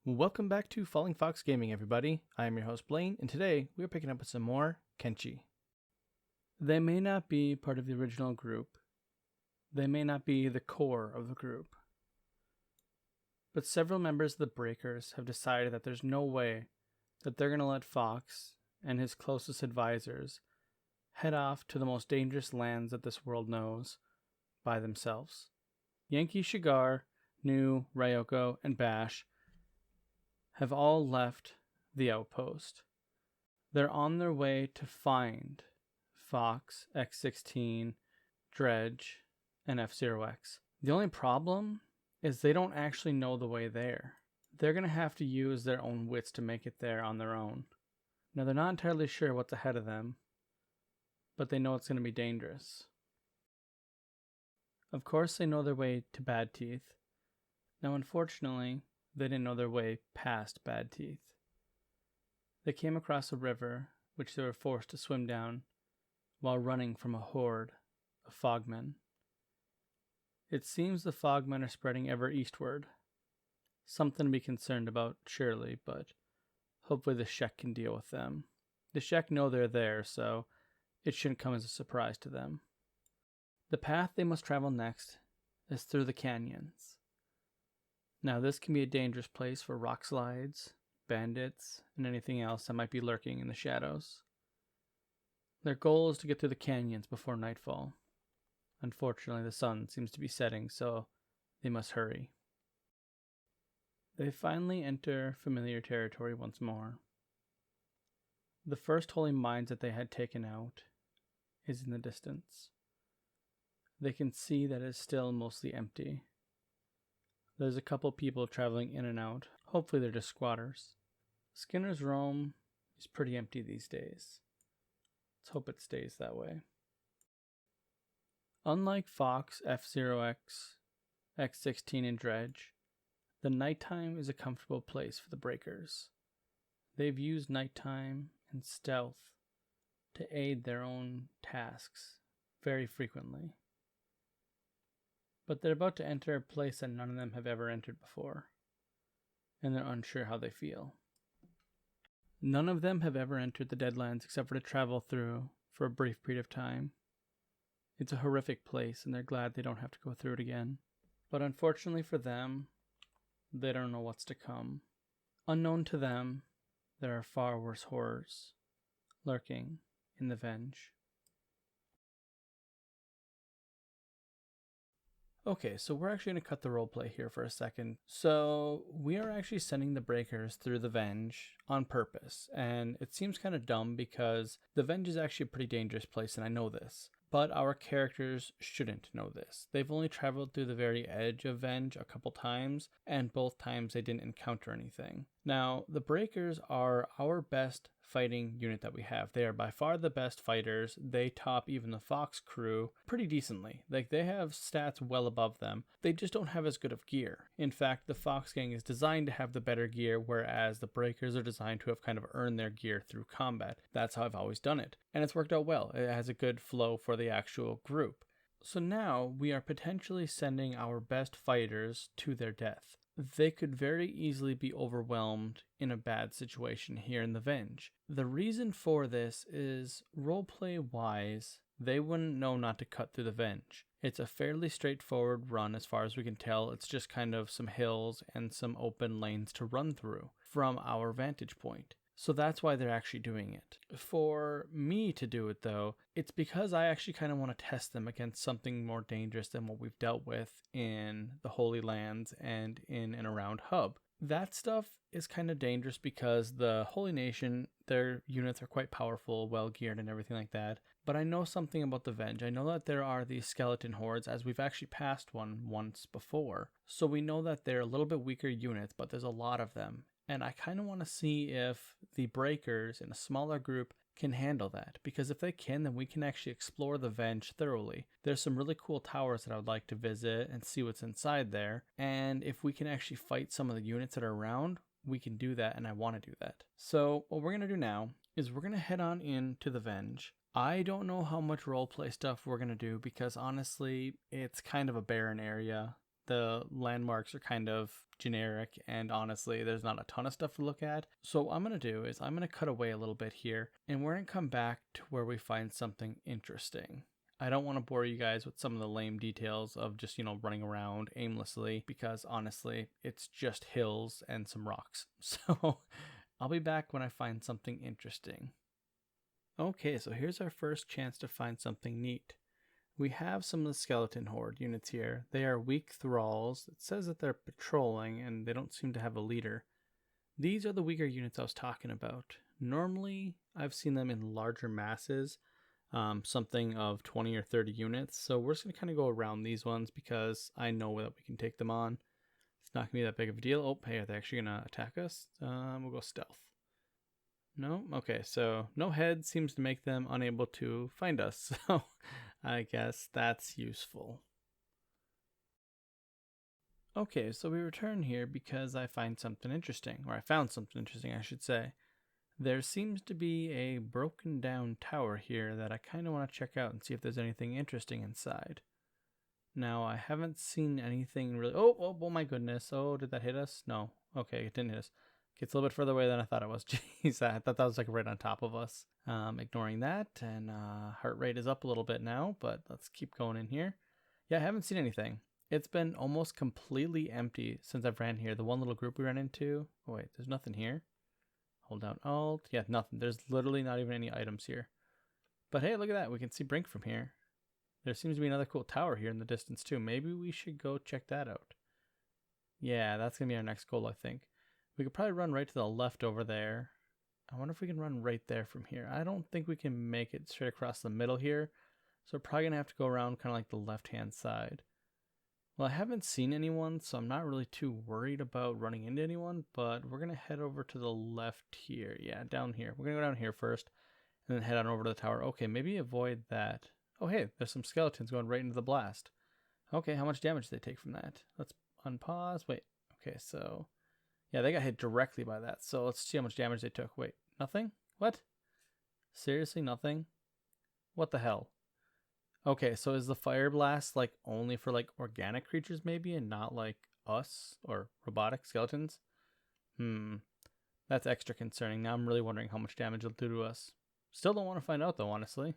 Welcome back to FallingFoxGaming, everybody. I am your host, Blaine, and today we are picking up with some more Kenshi. They may not be part of the original group. They may not be the core of the group. But several members of the Breakers have decided that there's no way that they're going to let Fox and his closest advisors head off to the most dangerous lands that this world knows by themselves. Yankee, Shigar, Nu, Ryoko, and Bash have all left the outpost. They're on their way to find Fox, X-16, Dredge, and F-Zero-X. The only problem is they don't actually know the way there. They're going to have to use their own wits to make it there on their own. Now, they're not entirely sure what's ahead of them, but they know it's going to be dangerous. Of course, they know their way to Bad Teeth. Now, unfortunately, they didn't know their way past Bad Teeth. They came across a river, which they were forced to swim down while running from a horde of fogmen. It seems the fogmen are spreading ever eastward. Something to be concerned about, surely, but hopefully the Shek can deal with them. The Shek know they're there, so it shouldn't come as a surprise to them. The path they must travel next is through the canyons. Now, this can be a dangerous place for rock slides, bandits, and anything else that might be lurking in the shadows. Their goal is to get through the canyons before nightfall. Unfortunately, the sun seems to be setting, so they must hurry. They finally enter familiar territory once more. The first holy mines that they had taken out is in the distance. They can see that it is still mostly empty. There's a couple people traveling in and out. Hopefully they're just squatters. Skinner's Roam is pretty empty these days. Let's hope it stays that way. Unlike Fox, F-Zero-X, X-16, and Dredge, the nighttime is a comfortable place for the Breakers. They've used nighttime and stealth to aid their own tasks very frequently. But they're about to enter a place that none of them have ever entered before, and they're unsure how they feel. None of them have ever entered the Deadlands except for to travel through for a brief period of time. It's a horrific place, and they're glad they don't have to go through it again. But unfortunately for them, they don't know what's to come. Unknown to them, there are far worse horrors lurking in the Venge. Okay, so we're actually going to cut the roleplay here for a second. So we are actually sending the Breakers through the Venge on purpose. And it seems kind of dumb because the Venge is actually a pretty dangerous place, and I know this. But our characters shouldn't know this. They've only traveled through the very edge of Venge a couple times, and both times they didn't encounter anything. Now, the Breakers are our best fighting unit that we have. They are by far the best fighters. They top even the Fox crew pretty decently. Like, they have stats well above them. They just don't have as good of gear. In fact, the Fox gang is designed to have the better gear, whereas the Breakers are designed to have kind of earned their gear through combat. That's how I've always done it. And it's worked out well. It has a good flow for the actual group. So now we are potentially sending our best fighters to their death. They could very easily be overwhelmed in a bad situation here in the Venge. The reason for this is, roleplay-wise, they wouldn't know not to cut through the Venge. It's a fairly straightforward run as far as we can tell. It's just kind of some hills and some open lanes to run through from our vantage point. So that's why they're actually doing it. For me to do it, though, it's because I actually kind of want to test them against something more dangerous than what we've dealt with in the Holy Lands and in and around Hub. That stuff is kind of dangerous because the Holy Nation, their units are quite powerful, well-geared, and everything like that. But I know something about the Venge. I know that there are these skeleton hordes, as we've actually passed one once before. So we know that they're a little bit weaker units, but there's a lot of them. And I kind of want to see if the Breakers in a smaller group can handle that. Because if they can, then we can actually explore the Venge thoroughly. There's some really cool towers that I would like to visit and see what's inside there. And if we can actually fight some of the units that are around, we can do that, and I want to do that. So what we're going to do now is we're going to head on into the Venge. I don't know how much roleplay stuff we're going to do because honestly, it's kind of a barren area. the landmarks are kind of generic, and honestly, there's not a ton of stuff to look at. So what I'm going to do is I'm going to cut away a little bit here, and we're going to come back to where we find something interesting. I don't want to bore you guys with some of the lame details of just, running around aimlessly, because honestly, it's just hills and some rocks. So I'll be back when I find something interesting. Okay, so here's our first chance to find something neat. We have some of the skeleton horde units here. They are weak thralls. It says that they're patrolling and they don't seem to have a leader. These are the weaker units I was talking about. Normally, I've seen them in larger masses, something of 20 or 30 units. So we're just going to kind of go around these ones because I know that we can take them on. It's not going to be that big of a deal. Oh, hey, are they actually going to attack us? We'll go stealth. No? Okay, so no head seems to make them unable to find us. So I guess that's useful. Okay, so we return here because I find something interesting, or I found something interesting, I should say. There seems to be a broken down tower here that I kind of want to check out and see if there's anything interesting inside. Now, I haven't seen anything really... Oh my goodness. Oh, did that hit us? No. Okay, it didn't hit us. It's a little bit further away than I thought it was. Jeez, I thought that was like right on top of us. Ignoring that, and heart rate is up a little bit now, but let's keep going in here. Yeah, I haven't seen anything. It's been almost completely empty since I've ran here. The one little group we ran into... Oh wait, there's nothing here. Hold down Alt. Yeah, nothing. There's literally not even any items here. But hey, look at that. We can see Brink from here. There seems to be another cool tower here in the distance too. Maybe we should go check that out. Yeah, that's going to be our next goal, I think. We could probably run right to the left over there. I wonder if we can run right there from here. I don't think we can make it straight across the middle here. So we're probably going to have to go around kind of like the left-hand side. Well, I haven't seen anyone, so I'm not really too worried about running into anyone. But we're going to head over to the left here. Yeah, down here. We're going to go down here first and then head on over to the tower. Okay, maybe avoid that. Oh, hey, there's some skeletons going right into the blast. Okay, how much damage do they take from that? Let's unpause. Wait, okay, so... Yeah, they got hit directly by that. So let's see how much damage they took. Wait, nothing? What? Seriously, nothing? What the hell? Okay, so is the fire blast like only for like organic creatures maybe and not like us or robotic skeletons? That's extra concerning. Now I'm really wondering how much damage it'll do to us. Still don't want to find out though, honestly.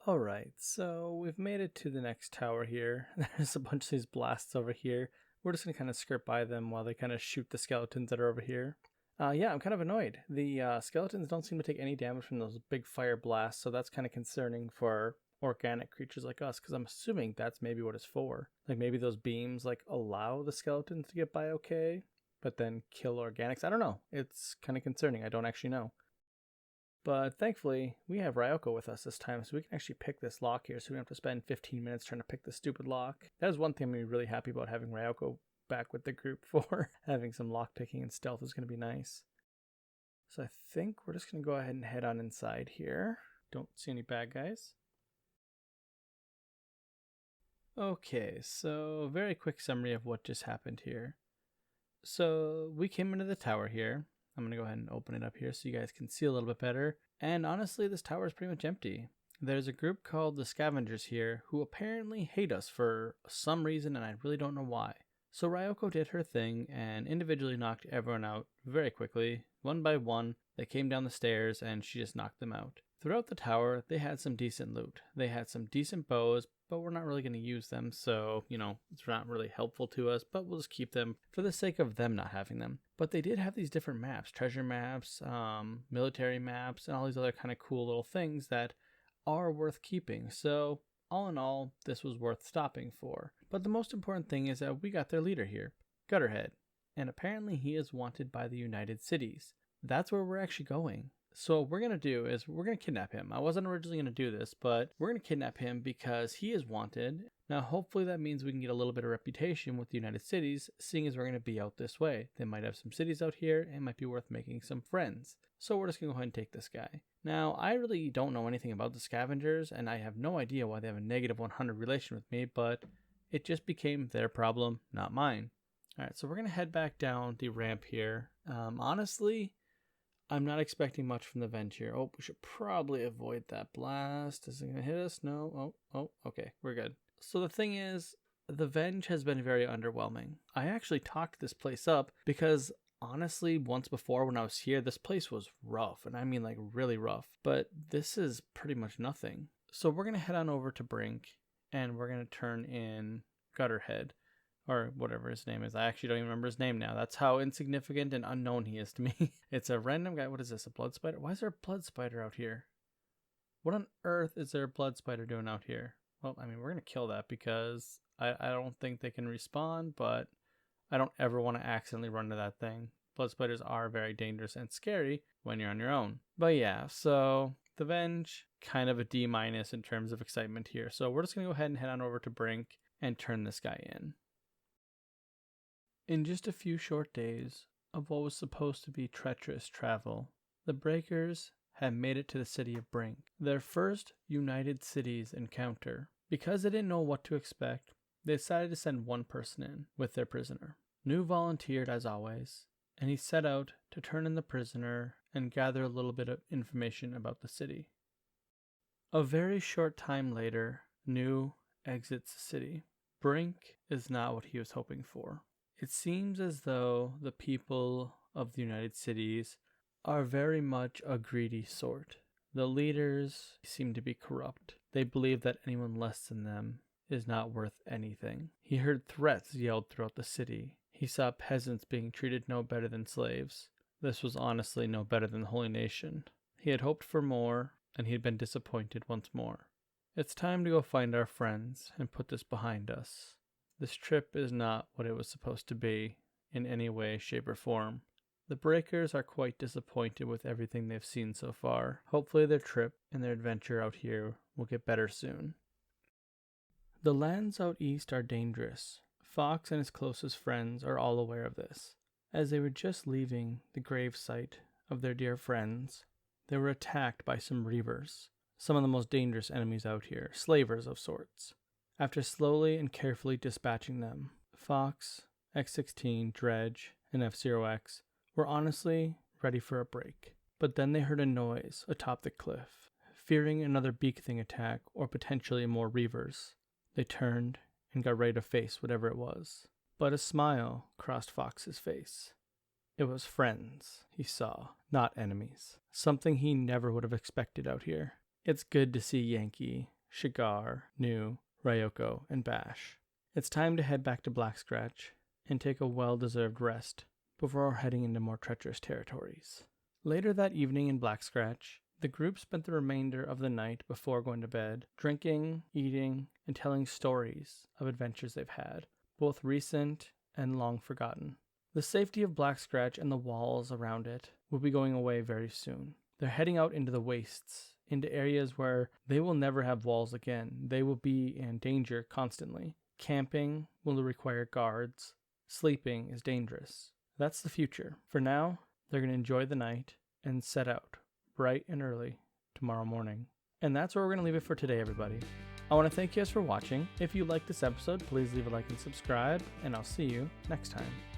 Alright, so we've made it to the next tower here. There's a bunch of these blasts over here. We're just going to kind of skirt by them while they kind of shoot the skeletons that are over here. Yeah, I'm kind of annoyed. The skeletons don't seem to take any damage from those big fire blasts, so that's kind of concerning for organic creatures like us, because I'm assuming that's maybe what it's for. Like maybe those beams like allow the skeletons to get by okay, but then kill organics. I don't know. It's kind of concerning. I don't actually know. But thankfully, we have Ryoko with us this time, so we can actually pick this lock here, so we don't have to spend 15 minutes trying to pick this stupid lock. That is one thing I'm really happy about having Ryoko back with the group for. Having some lock picking and stealth is going to be nice. So I think we're just going to go ahead and head on inside here. Don't see any bad guys. Okay, so very quick summary of what just happened here. So we came into the tower here. I'm going to go ahead and open it up here so you guys can see a little bit better. And honestly, this tower is pretty much empty. There's a group called the Scavengers here who apparently hate us for some reason, and I really don't know why. So Ryoko did her thing and individually knocked everyone out very quickly. One by one, they came down the stairs and she just knocked them out. Throughout the tower, they had some decent loot. They had some decent bows, but we're not really going to use them, so, it's not really helpful to us, but we'll just keep them for the sake of them not having them. But they did have these different maps, treasure maps, military maps, and all these other kind of cool little things that are worth keeping. So, all in all, this was worth stopping for. But the most important thing is that we got their leader here, Gutterhead, and apparently he is wanted by the United Cities. That's where we're actually going. So what we're going to do is we're going to kidnap him. I wasn't originally going to do this, but we're going to kidnap him because he is wanted. Now, hopefully that means we can get a little bit of reputation with the United Cities, seeing as we're going to be out this way. They might have some cities out here and it might be worth making some friends. So we're just going to go ahead and take this guy. Now, I really don't know anything about the Scavengers, and I have no idea why they have a negative 100 relation with me, but it just became their problem, not mine. Alright, so we're going to head back down the ramp here. Honestly, I'm not expecting much from the Venge here. Oh, we should probably avoid that blast. Is it going to hit us? No. Oh, okay. We're good. So the thing is, the Venge has been very underwhelming. I actually talked this place up because honestly, once before when I was here, this place was rough, and I mean like really rough, but this is pretty much nothing. So we're going to head on over to Brink, and we're going to turn in Gutterhead, or whatever his name is. I actually don't even remember his name now. That's how insignificant and unknown he is to me. It's a random guy. What is this, a blood spider? Why is there a blood spider out here? What on earth is there a blood spider doing out here? Well, I mean, we're going to kill that because I don't think they can respawn, but I don't ever want to accidentally run to that thing. Blood spiders are very dangerous and scary when you're on your own. But yeah, so the Venge, kind of a D- in terms of excitement here. So we're just going to go ahead and head on over to Brink and turn this guy in. In just a few short days of what was supposed to be treacherous travel, the Breakers had made it to the city of Brink, their first United Cities encounter. Because they didn't know what to expect, they decided to send one person in with their prisoner. New volunteered as always, and he set out to turn in the prisoner and gather a little bit of information about the city. A very short time later, New exits the city. Brink is not what he was hoping for. It seems as though the people of the United Cities are very much a greedy sort. The leaders seem to be corrupt. They believe that anyone less than them is not worth anything. He heard threats yelled throughout the city. He saw peasants being treated no better than slaves. This was honestly no better than the Holy Nation. He had hoped for more, and he had been disappointed once more. It's time to go find our friends and put this behind us. This trip is not what it was supposed to be in any way, shape, or form. The Breakers are quite disappointed with everything they've seen so far. Hopefully their trip and their adventure out here will get better soon. The lands out east are dangerous. Fox and his closest friends are all aware of this. As they were just leaving the grave site of their dear friends, they were attacked by some reavers, some of the most dangerous enemies out here, slavers of sorts. After slowly and carefully dispatching them, Fox, X-16, Dredge, and F-Zero-X were honestly ready for a break. But then they heard a noise atop the cliff. Fearing another Beak Thing attack or potentially more reavers, they turned and got ready to face whatever it was. But a smile crossed Fox's face. It was friends he saw, not enemies. Something he never would have expected out here. It's good to see Yankee, Shigar, New, Ryoko, and Bash. It's time to head back to Black Scratch and take a well-deserved rest before heading into more treacherous territories. Later that evening in Black Scratch, the group spent the remainder of the night before going to bed, drinking, eating, and telling stories of adventures they've had, both recent and long forgotten. The safety of Black Scratch and the walls around it will be going away very soon. They're heading out into the wastes, into areas where they will never have walls again. They will be in danger constantly. Camping will require guards. Sleeping is dangerous. That's the future. For now, they're going to enjoy the night and set out bright and early tomorrow morning. And that's where we're going to leave it for today, everybody. I want to thank you guys for watching. If you liked this episode, please leave a like and subscribe, and I'll see you next time.